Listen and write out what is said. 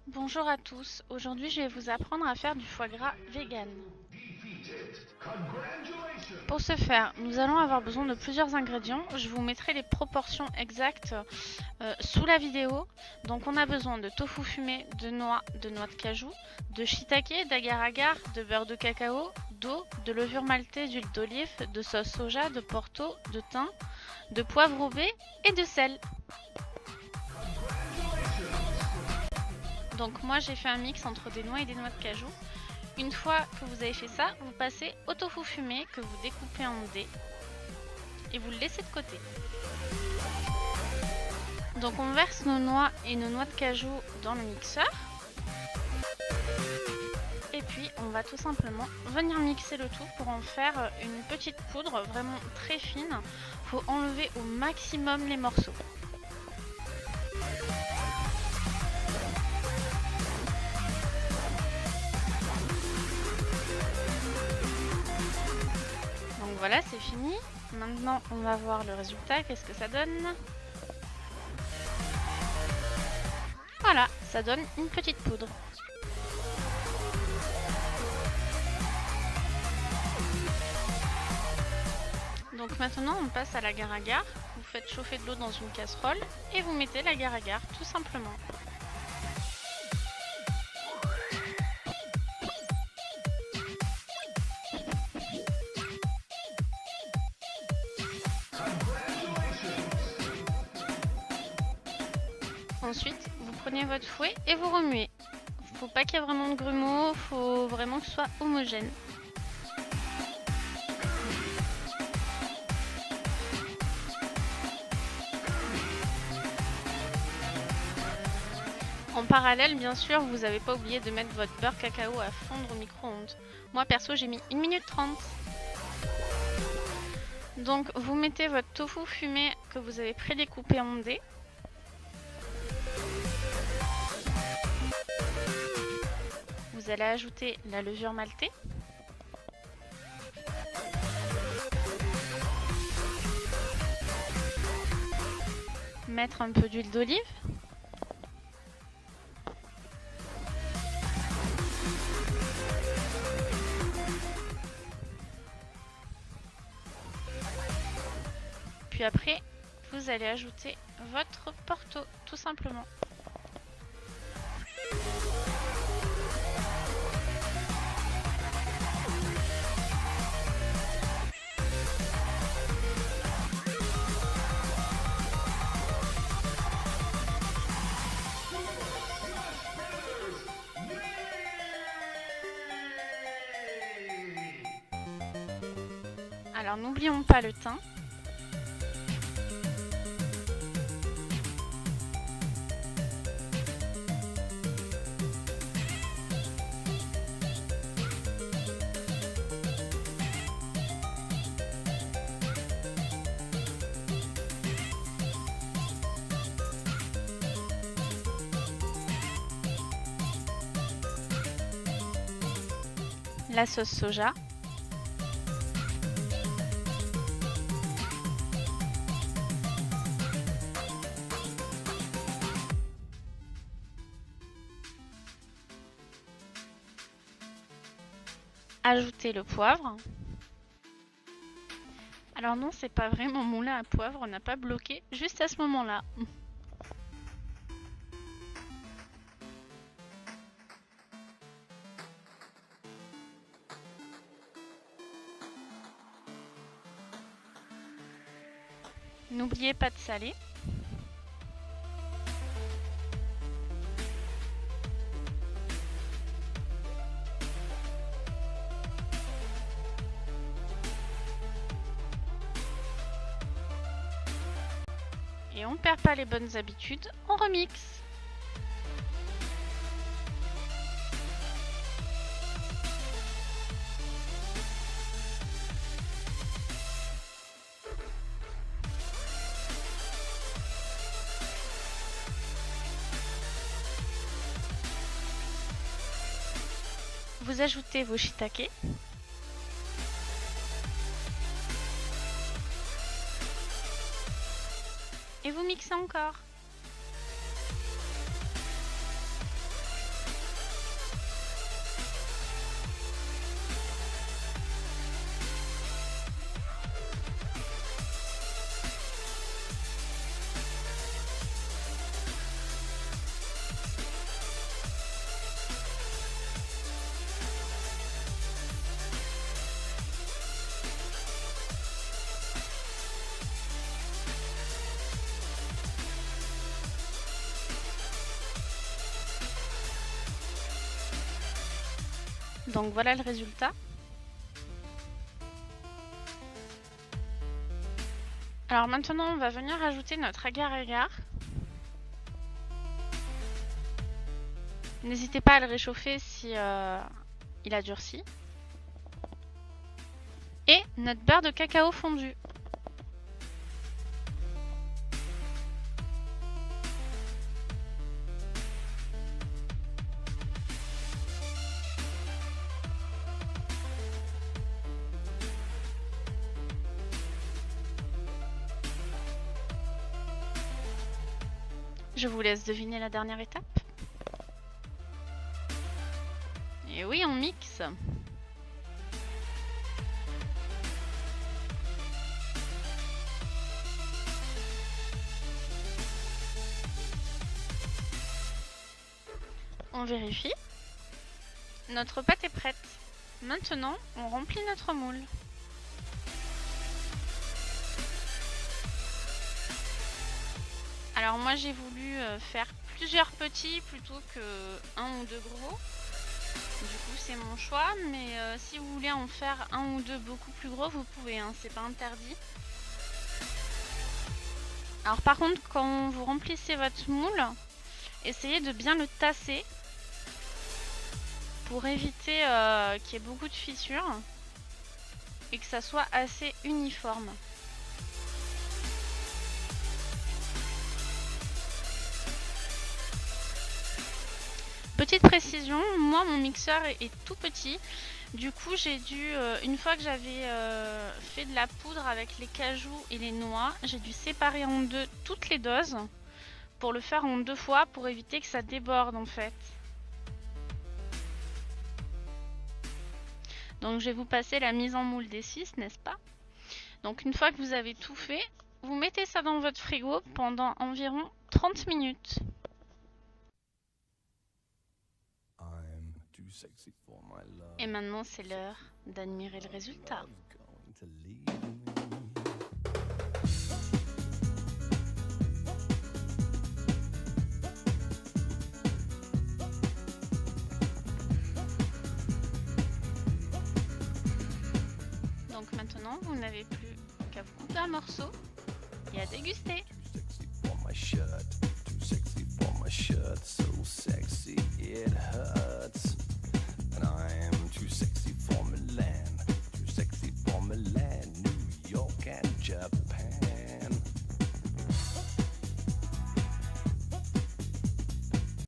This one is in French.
Bonjour à tous, aujourd'hui je vais vous apprendre à faire du foie gras vegan. Pour ce faire, nous allons avoir besoin de plusieurs ingrédients. Je vous mettrai les proportions exactes sous la vidéo. Donc on a besoin de tofu fumé, de noix de cajou, de shiitake, d'agar-agar, de beurre de cacao, d'eau, de levure maltée, d'huile d'olive, de sauce soja, de porto, de thym, de poivre rouvé et de sel. Donc moi j'ai fait un mix entre des noix et des noix de cajou. Une fois que vous avez fait ça, vous passez au tofu fumé que vous découpez en dés et vous le laissez de côté. Donc on verse nos noix et nos noix de cajou dans le mixeur. Et puis on va tout simplement venir mixer le tout pour en faire une petite poudre vraiment très fine. Il faut enlever au maximum les morceaux. Donc voilà, c'est fini. Maintenant, on va voir le résultat. Qu'est-ce que ça donne? Voilà, ça donne une petite poudre. Donc maintenant, on passe à l'agar-agar. Vous faites chauffer de l'eau dans une casserole et vous mettez l'agar-agar tout simplement. Ensuite, vous prenez votre fouet et vous remuez. Faut pas qu'il y ait vraiment de grumeaux, faut vraiment que ce soit homogène. En parallèle, bien sûr, vous n'avez pas oublié de mettre votre beurre cacao à fondre au micro-ondes. Moi, perso, j'ai mis 1 minute 30. Donc, vous mettez votre tofu fumé que vous avez prédécoupé en dés. Vous allez ajouter la levure maltée. Mettre un peu d'huile d'olive. Puis après, vous allez ajouter votre porto, tout simplement. Alors n'oublions pas le thym. La sauce soja. Ajoutez le poivre. Alors non, c'est pas vraiment moulin à poivre, on n'a pas bloqué juste à ce moment-là. N'oubliez pas de saler. Et on perd pas les bonnes habitudes, on remixe. Vous ajoutez vos shiitake. Et vous mixez encore. Donc voilà le résultat. Alors maintenant on va venir ajouter notre agar-agar. N'hésitez pas à le réchauffer si il a durci. Et notre beurre de cacao fondu. Je vous laisse deviner la dernière étape. Et oui, on mixe. On vérifie. Notre pâte est prête. Maintenant, on remplit notre moule. Alors moi j'ai voulu faire plusieurs petits plutôt que un ou deux gros. Du coup c'est mon choix, mais si vous voulez en faire un ou deux beaucoup plus gros, vous pouvez, hein, c'est pas interdit. Alors par contre quand vous remplissez votre moule, essayez de bien le tasser pour éviter qu'il y ait beaucoup de fissures et que ça soit assez uniforme. Petite précision, moi mon mixeur est tout petit, du coup j'ai dû, une fois que j'avais fait de la poudre avec les cajous et les noix, j'ai dû séparer en deux toutes les doses pour le faire en deux fois pour éviter que ça déborde en fait. Donc je vais vous passer la mise en moule des 6, n'est-ce pas? Donc une fois que vous avez tout fait, vous mettez ça dans votre frigo pendant environ 30 minutes. Et maintenant c'est l'heure d'admirer le résultat. Donc maintenant vous n'avez plus qu'à vous couper un morceau et à déguster. Too sexy for Milan, New York and Japan.